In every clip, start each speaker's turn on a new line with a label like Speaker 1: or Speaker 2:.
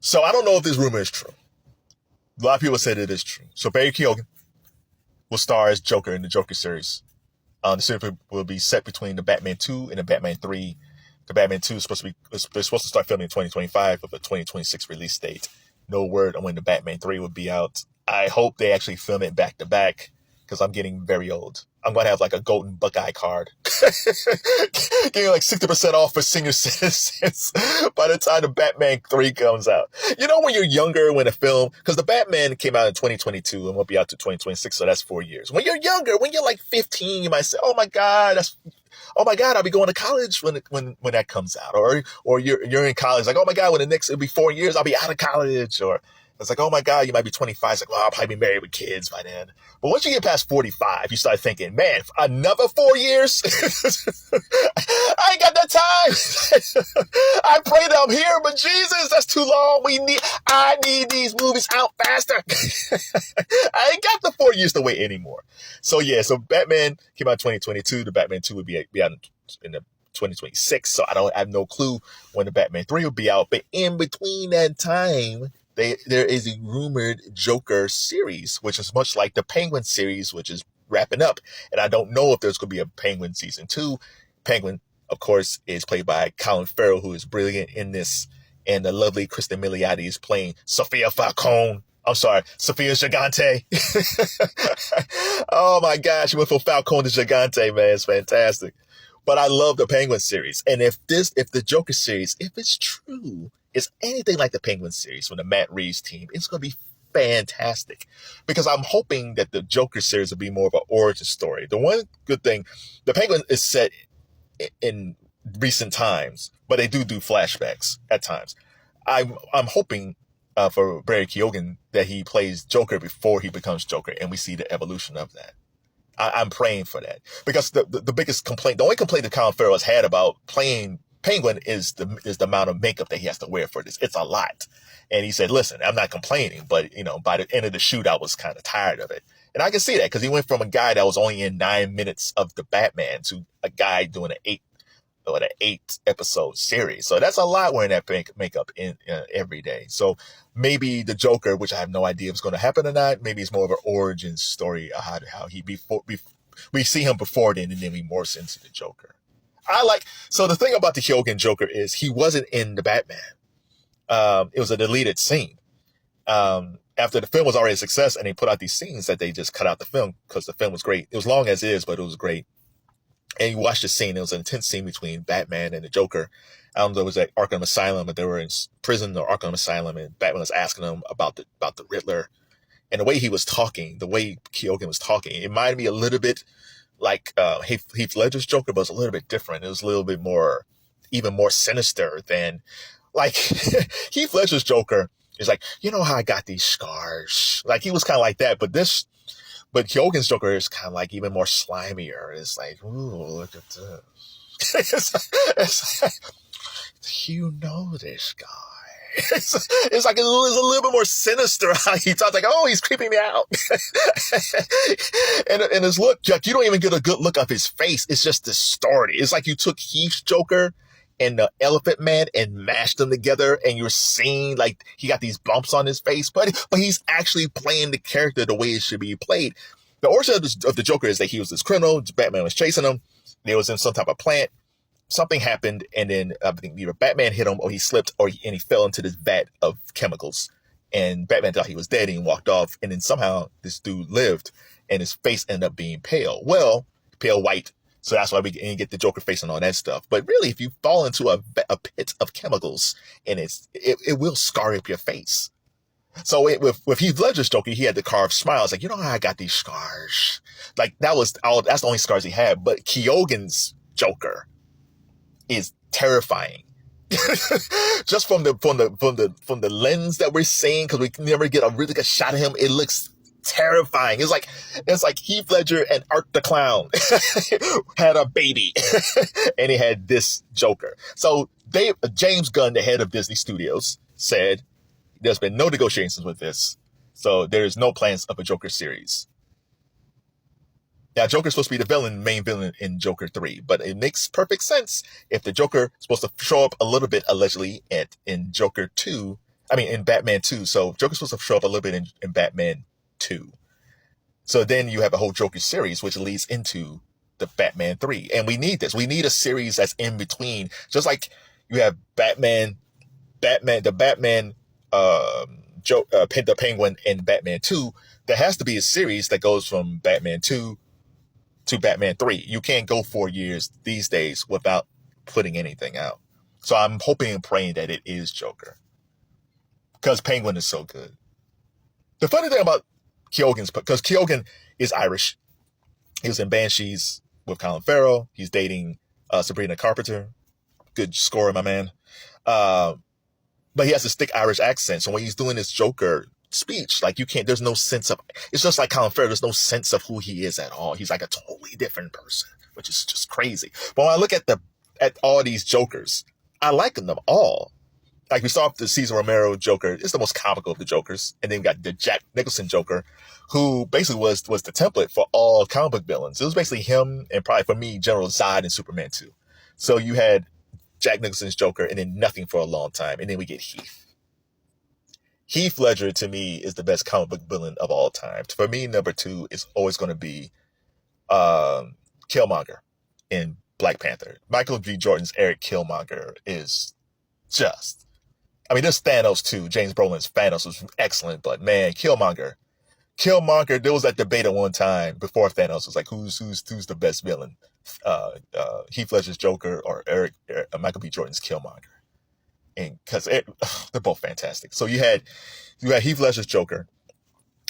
Speaker 1: So I don't know if this rumor is true. A lot of people said it is true. So Barry Keoghan will star as Joker in the Joker series. The series will be set between the Batman 2 and the Batman 3. The Batman 2 is supposed to start filming in 2025 with a 2026 release date. No word on when the Batman 3 will be out. I hope they actually film it back to back because I'm getting very old. I'm going to have like a golden Buckeye card. Getting like 60% off for senior citizens by the time the Batman 3 comes out. You know, when you're younger, when a film, because the Batman came out in 2022 and won't be out to 2026, so that's 4 years. When you're younger, when you're like 15, you might say, oh my God, I'll be going to college when that comes out. Or you're in college, like, oh my God, it'll be 4 years, I'll be out of college. Or it's like, oh my God, you might be 25. It's like, well, I'll probably be married with kids by then. But once you get past 45, you start thinking, man, another 4 years? I ain't got that time. I pray that I'm here, but Jesus, that's too long. I need these movies out faster. I ain't got the 4 years to wait anymore. So Batman came out in 2022. The Batman 2 would be out in the 2026. So I have no clue when the Batman 3 will be out. But in between that time, there is a rumored Joker series, which is much like the Penguin series, which is wrapping up. And I don't know if there's going to be a Penguin season 2. Penguin, of course, is played by Colin Farrell, who is brilliant in this. And the lovely Cristin Milioti is playing Sofia Falcone. I'm sorry, Sofia Gigante. Oh my gosh, she went from Falcone to Gigante, man. It's fantastic. But I love the Penguin series. And if the Joker series, if it's true, is anything like the Penguin series from the Matt Reeves team, it's going to be fantastic. Because I'm hoping that the Joker series will be more of an origin story. The one good thing, the Penguin is set in recent times, but they do flashbacks at times. I'm hoping for Barry Keoghan that he plays Joker before he becomes Joker, and we see the evolution of that. I'm praying for that. Because the biggest complaint, the only complaint that Colin Farrell has had about playing Penguin is the amount of makeup that he has to wear for this. It's a lot. And he said, listen, I'm not complaining, but by the end of the shoot, I was kind of tired of it. And I can see that because he went from a guy that was only in 9 minutes of the Batman to a guy doing an 8-episode series. So that's a lot wearing that makeup in every day. So maybe the Joker, which I have no idea if it's going to happen or not, maybe it's more of an origin story of how he we see him before then, and then we morph into the Joker. So the thing about the Keoghan Joker is he wasn't in the Batman. It was a deleted scene. After the film was already a success and they put out these scenes that they just cut out the film because the film was great. It was long as is, but it was great. And you watch the scene. It was an intense scene between Batman and the Joker. I don't know if it was at Arkham Asylum, but they were in prison or Arkham Asylum, and Batman was asking him about the Riddler. And the way he was talking, the way Keoghan was talking, it reminded me a little bit like Heath Ledger's Joker, but it's a little bit different. It was a little bit more, even more sinister than like Heath Ledger's Joker is like, you know how I got these scars? Like he was kind of like that, but Keoghan's Joker is kind of like even more slimier. It's like, ooh, look at this. it's like, you know this guy. It's like a little bit more sinister how he talks, like, oh, he's creeping me out. and his look, Jack, you don't even get a good look of his face. It's just distorted. It's like you took Heath's Joker and the Elephant Man and mashed them together, and you're seeing like he got these bumps on his face, but he's actually playing the character the way it should be played. The origin of the Joker is that he was this criminal. Batman was chasing him. They was in some type of plant. Something happened, and then I think either Batman hit him, or he slipped, and he fell into this vat of chemicals. And Batman thought he was dead, and he walked off. And then somehow this dude lived, and his face ended up being pale. Well, pale white. So that's why we get the Joker face and all that stuff. But really, if you fall into a pit of chemicals, and it will scar up your face. So with Heath Ledger's Joker, he had the carved smiles, like, you know how I got these scars? Like that's the only scars he had. But Keoghan's Joker is terrifying. Just from the lens that we're seeing, because we can never get a really good shot of him, it looks terrifying. It's like Heath Ledger and Art the Clown had a baby, and he had this Joker. So James Gunn, the head of Disney Studios, said there's been no negotiations with this, so there's no plans of a Joker series. Now, Joker's supposed to be the main villain in Joker 3, but it makes perfect sense if the Joker is supposed to show up a little bit, allegedly, in Joker 2. I mean, in Batman 2. So Joker's supposed to show up a little bit in Batman 2. So then you have a whole Joker series, which leads into the Batman 3. And we need this. We need a series that's in between. Just like you have the Penguin in Batman 2. There has to be a series that goes from Batman 2 to Batman 3. You can't go 4 years these days without putting anything out. So I'm hoping and praying that it is Joker, because Penguin is so good. The funny thing about Keoghan's, because Keoghan is Irish. He was in Banshees with Colin Farrell. He's dating Sabrina Carpenter. Good score, my man. But he has a thick Irish accent. So when he's doing his Joker speech, like there's no sense of, it's just like Colin Farrell. There's no sense of who he is at all. He's like a totally different person, which is just crazy. But when I look at all these Jokers, I like them all. Like we saw the Cesar Romero Joker. It's the most comical of the Jokers. And then we got the Jack Nicholson Joker, who basically was the template for all comic book villains. It was basically him and probably for me, General Zod in Superman 2. So you had Jack Nicholson's Joker and then nothing for a long time. And then we get Heath. Heath Ledger, to me, is the best comic book villain of all time. For me, number 2 is always going to be Killmonger in Black Panther. Michael B. Jordan's Eric Killmonger is just... I mean, there's Thanos too. James Brolin's Thanos was excellent, but man, Killmonger, there was that debate at one time before Thanos was like, who's the best villain? Heath Ledger's Joker or Michael B. Jordan's Killmonger? And because they're both fantastic. So you had Heath Ledger's Joker,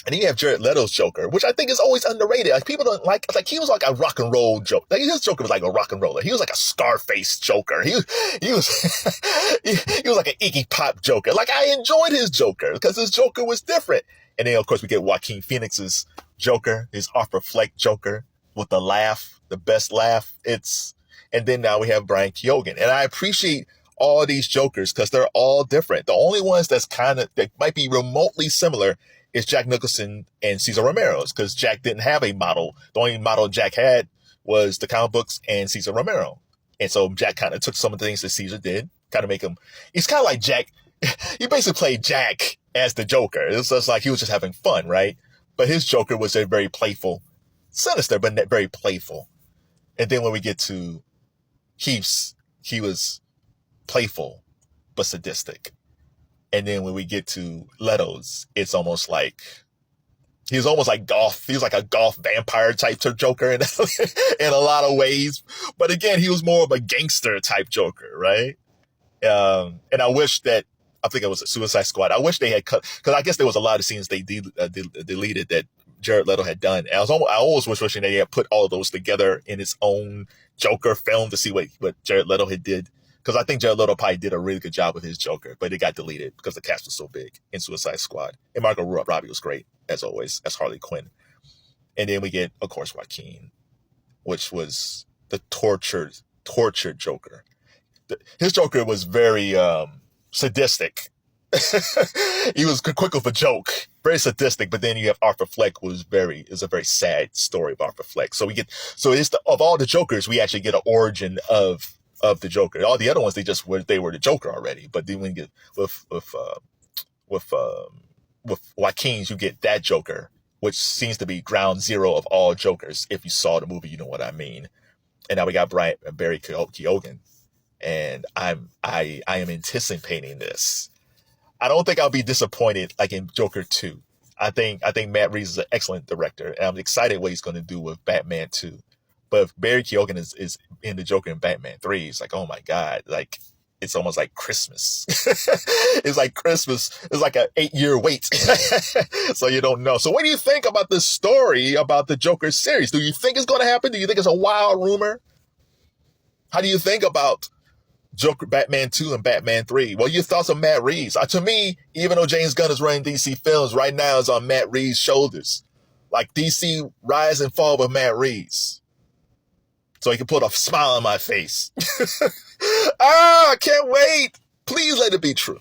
Speaker 1: and then you have Jared Leto's Joker, which I think is always underrated. Like people don't like he was like a rock and roll Joker. Like his Joker was like a rock and roller. He was like a Scarface Joker. He was he was like an Iggy Pop Joker. Like I enjoyed his Joker because his Joker was different. And then of course we get Joaquin Phoenix's Joker, his Arthur Fleck Joker with the laugh, the best laugh. And then now we have Barry Keoghan, and I appreciate all these Jokers because they're all different. The only ones that might be remotely similar is Jack Nicholson and Cesar Romero's, because Jack didn't have a model. The only model Jack had was the comic books and Cesar Romero. And so Jack kind of took some of the things that Cesar did, kind of make him, he's kind of like Jack. He basically played Jack as the Joker. It's just like he was just having fun, right? But his Joker was a very playful, sinister, but very playful. And then when we get to Heath's, he was playful, but sadistic. And then when we get to Leto's, it's almost like, he's almost like golf. He was like a golf vampire type Joker in a lot of ways. But again, he was more of a gangster type Joker, right? And I wish that, I think it was a Suicide Squad. I wish they had cut, because I guess there was a lot of scenes they deleted that Jared Leto had done. And I always was wishing they had put all of those together in its own Joker film to see what Jared Leto had did. Because I think Jared Leto probably did a really good job with his Joker, but it got deleted because the cast was so big in Suicide Squad. And Margot Robbie was great, as always, as Harley Quinn. And then we get, of course, Joaquin, which was the tortured Joker. His Joker was very sadistic. He was quick with a joke, very sadistic. But then you have Arthur Fleck, is a very sad story of Arthur Fleck. So of all the Jokers, we actually get an origin of the Joker. All the other ones, they were the Joker already. But then when you get with Joaquin's, you get that Joker, which seems to be ground zero of all Jokers. If you saw the movie, you know what I mean. And now we got Barry Keoghan, and I am anticipating this. I don't think I'll be disappointed like in Joker 2. I think Matt Reeves is an excellent director, and I'm excited what he's going to do with Batman 2. But if Barry Keoghan is in the Joker in Batman 3, it's like, oh my God, like it's almost like Christmas. It's like Christmas. It's like an 8-year wait. So you don't know. So what do you think about this story about the Joker series? Do you think it's going to happen? Do you think it's a wild rumor? How do you think about Joker, Batman 2 and Batman 3? Well, your thoughts on Matt Reeves? To me, even though James Gunn is running DC Films, right now is on Matt Reeves' shoulders. Like DC rise and fall with Matt Reeves. So he can put a smile on my face. I can't wait. Please let it be true.